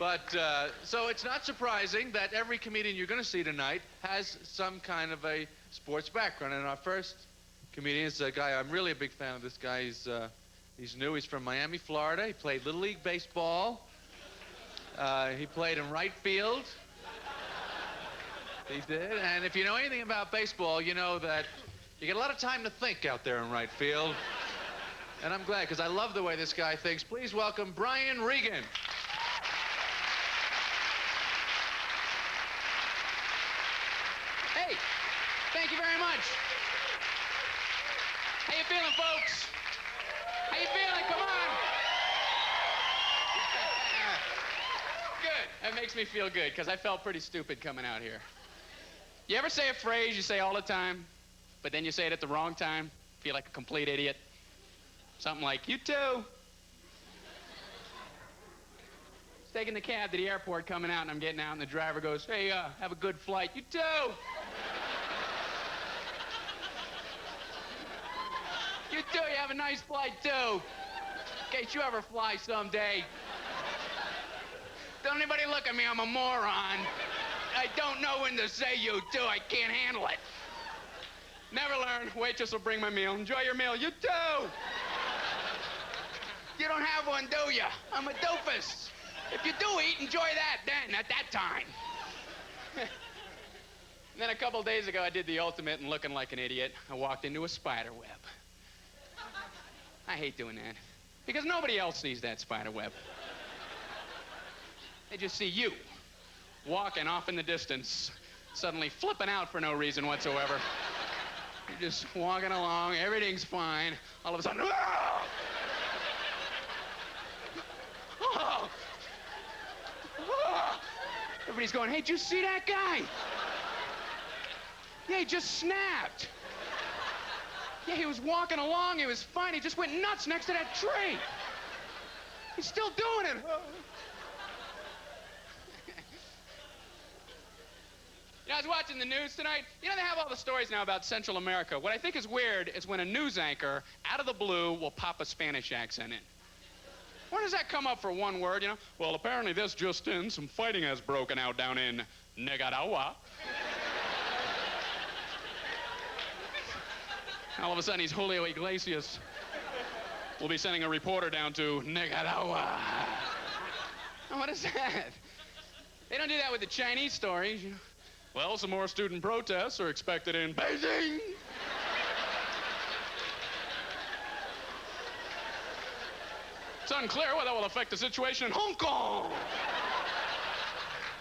But, so it's not surprising that every comedian you're going to see tonight has some kind of a sports background. And our first comedian is a guy, I'm really a big fan of this guy. He's new. He's from Miami, Florida. He played Little League Baseball. He played in right field. He did. And if you know anything about baseball, you know that you get a lot of time to think out there in right field. And I'm glad, because I love the way this guy thinks. Please welcome Brian Regan. Hey, thank you very much. How you feeling, folks? How you feeling? Come on. Good. That makes me feel good, because I felt pretty stupid coming out here. You ever say a phrase you say all the time, but then you say it at the wrong time? Feel like a complete idiot? Something like, you too. I was taking the cab to the airport coming out, and I'm getting out, and the driver goes, hey, have a good flight. You too. You too, you have a nice flight too. In case you ever fly someday. Don't anybody look at me, I'm a moron. I don't know when to say you too, I can't handle it. Never learn. Waitress will bring my meal. Enjoy your meal. You too. You don't have one, do you? I'm a doofus. If you do eat, enjoy that then, at that time. And then a couple days ago, I did the ultimate and looking like an idiot. I walked into a spider web. I hate doing that, because nobody else sees that spider web. They just see you walking off in the distance, suddenly flipping out for no reason whatsoever. You're just walking along, everything's fine. All of a sudden, oh! Oh! Oh! Everybody's going, hey, did you see that guy? Yeah, he just snapped. Yeah, he was walking along, he was fine, he just went nuts next to that tree. He's still doing it. You know, I was watching the news tonight. You know, they have all the stories now about Central America. What I think is weird is when a news anchor, out of the blue, will pop a Spanish accent in. Where does that come up for one word, you know? Well, apparently this just in, some fighting has broken out down in Nicaragua. All of a sudden, he's Julio Iglesias. We'll be sending a reporter down to Nicaragua. What is that? They don't do that with the Chinese stories, you know. Well, some more student protests are expected in Beijing. It's unclear whether that will affect the situation in Hong Kong.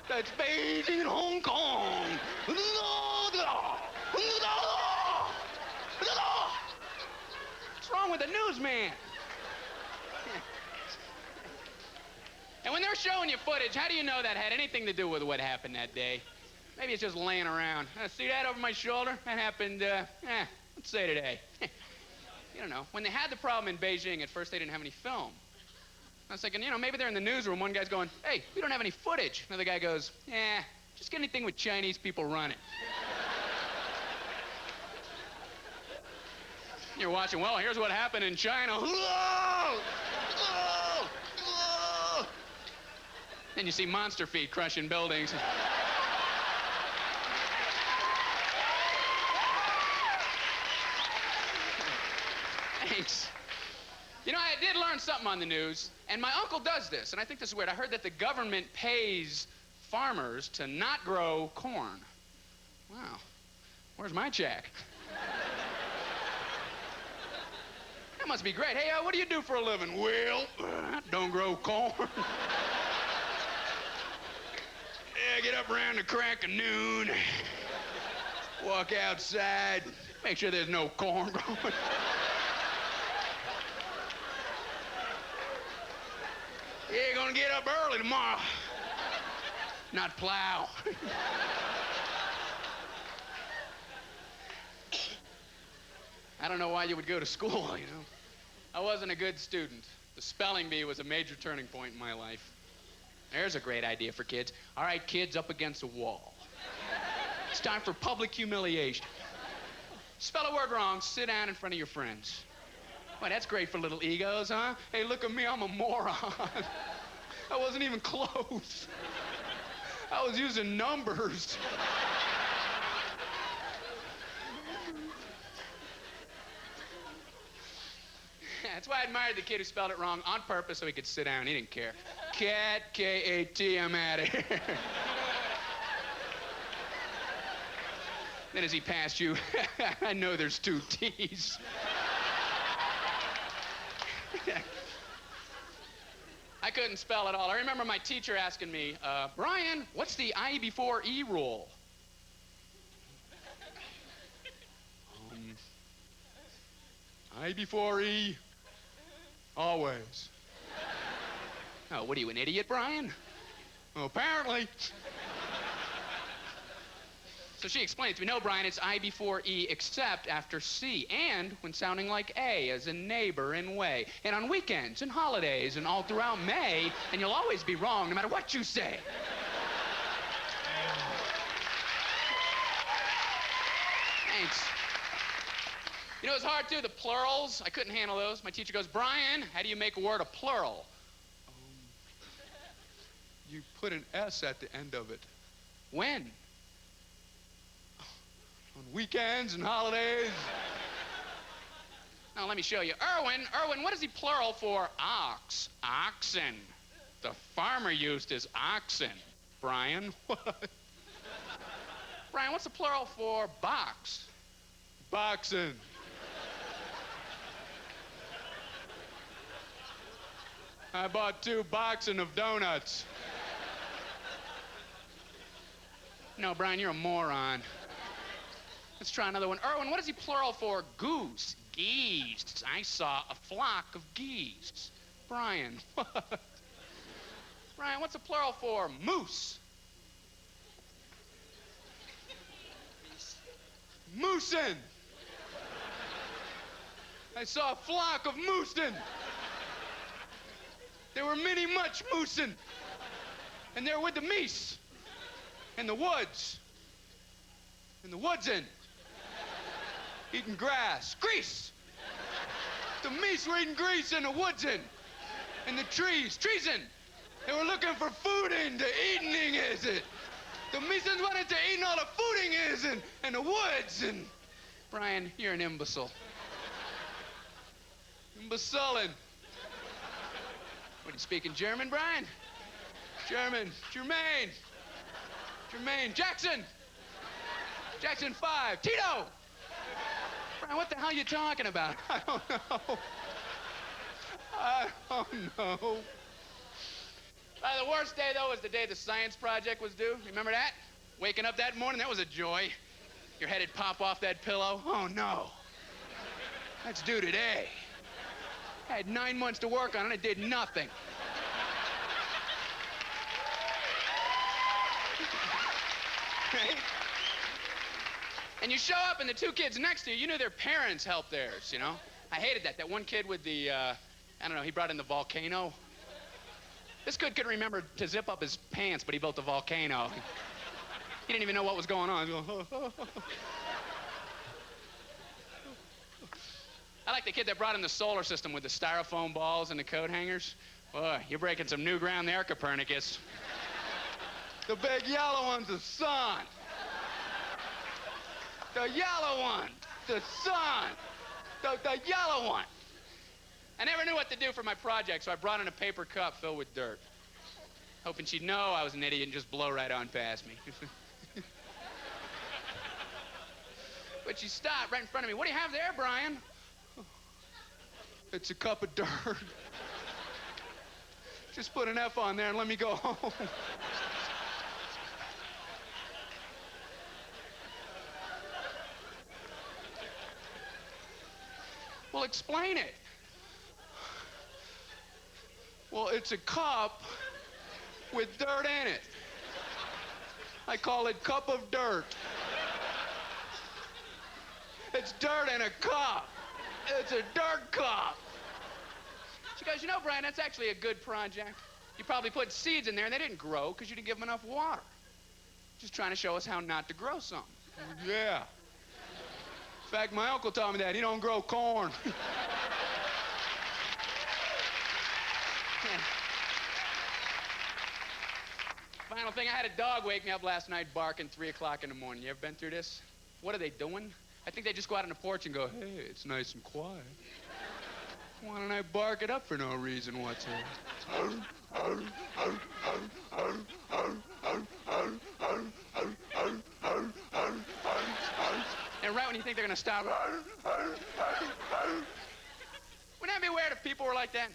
That's Beijing, Hong Kong. What's wrong with the newsman? And when they're showing you footage, how do you know that had anything to do with what happened that day? Maybe it's just laying around. See that over my shoulder? That happened, let's say today. You don't know. When they had the problem in Beijing, at first they didn't have any film. I was thinking, you know, maybe they're in the newsroom. One guy's going, hey, we don't have any footage. Another guy goes, just get anything with Chinese people running. You're watching, well, here's what happened in China. Then you see monster feet crushing buildings. Thanks. You know, I did learn something on the news, and my uncle does this, and I think this is weird. I heard that the government pays farmers to not grow corn. Wow. Where's my check? That must be great. Hey, what do you do for a living? Well, I don't grow corn. Yeah, get up around the crack of noon, walk outside, make sure there's no corn growing. You're gonna get up early tomorrow. Not plow. I don't know why you would go to school, you know. I wasn't a good student. The spelling bee was a major turning point in my life. There's a great idea for kids. All right, kids, up against a wall. It's time for public humiliation. Spell a word wrong, sit down in front of your friends. Boy, that's great for little egos, huh? Hey, look at me, I'm a moron. I wasn't even close. I was using numbers. That's why I admired the kid who spelled it wrong on purpose so he could sit down. He didn't care. Cat, K-A-T, I'm out of here. Then as he passed you, I know there's 2 T's. I couldn't spell at all. I remember my teacher asking me, Brian, what's the I before E rule? I before E, always. Oh, what are you, an idiot, Brian? Well, apparently. So she explained to me, no, Brian, it's I before E except after C, and when sounding like A, as in neighbor and way, and on weekends and holidays and all throughout May, and you'll always be wrong no matter what you say. Thanks. You know, it's hard, too, the plurals. I couldn't handle those. My teacher goes, Brian, how do you make a word a plural? You put an S at the end of it. When? On weekends and holidays. Now, let me show you. Irwin, what is the plural for ox? Oxen. The farmer used his oxen. Brian, what? Brian, what's the plural for box? Boxing. I bought 2 boxing of donuts. No, Brian, you're a moron. Let's try another one. Irwin, what is the plural for goose? Geese. I saw a flock of geese. Brian, what? Brian, what's the plural for moose? Moosin. I saw a flock of moosin. There were many much moosin. And they were with the meese. In the woods. In the woodsin. Eating grass. Grease. The meese were eating grease in the woodsin. In the trees. Treesin. They were looking for fooding to eating is it. The meesins wanted to eat all the fooding is in the woods. And Brian, you're an imbecile. Imbecilin'. What, are you speaking German, Brian? German. Jermaine. Jermaine. Jackson. Jackson 5. Tito. Brian, what the hell are you talking about? I don't know. I don't know. The worst day, though, was the day the science project was due. Remember that? Waking up that morning, that was a joy. Your head'd pop off that pillow. Oh, no. That's due today. I had 9 months to work on it. I did nothing. Right? And you show up, and the 2 kids next to you, you knew their parents helped theirs, you know? I hated that. That one kid with the, I don't know, he brought in the volcano. This kid couldn't remember to zip up his pants, but he built a volcano. He didn't even know what was going on. I like the kid that brought in the solar system with the styrofoam balls and the coat hangers. Boy, you're breaking some new ground there, Copernicus. The big yellow one's the sun. The yellow one, the sun. The yellow one. I never knew what to do for my project, so I brought in a paper cup filled with dirt, hoping she'd know I was an idiot and just blow right on past me. But she stopped right in front of me. What do you have there, Brian? It's a cup of dirt. Just put an F on there and let me go home. Well, explain it. Well, it's a cup with dirt in it. I call it cup of dirt. It's dirt in a cup. It's a dirt cup. She goes, you know, Brian, that's actually a good project. You probably put seeds in there and they didn't grow because you didn't give them enough water. Just trying to show us how not to grow something. Yeah. In fact, my uncle told me that. He don't grow corn. Final thing, I had a dog wake me up last night barking 3 o'clock in the morning. You ever been through this? What are they doing? I think they just go out on the porch and go, hey, it's nice and quiet. Why don't I bark it up for no reason whatsoever? And right when you think they're going to stop, wouldn't that be weird if people were like that?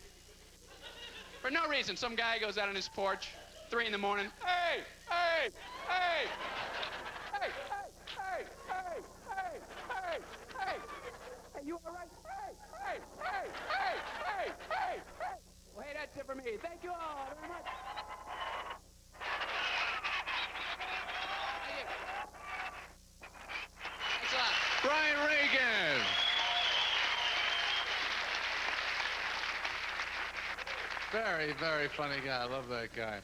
For no reason, some guy goes out on his porch, 3 in the morning. Hey, hey, hey, hey, hey, hey, hey, hey, hey, hey. Hey, you all right? Hey, hey, hey, hey, hey, hey, hey. Well, hey, that's it for me. Thank you all very much. Thank you. Thanks a lot. Brian Regan. Very, very funny guy. I love that guy.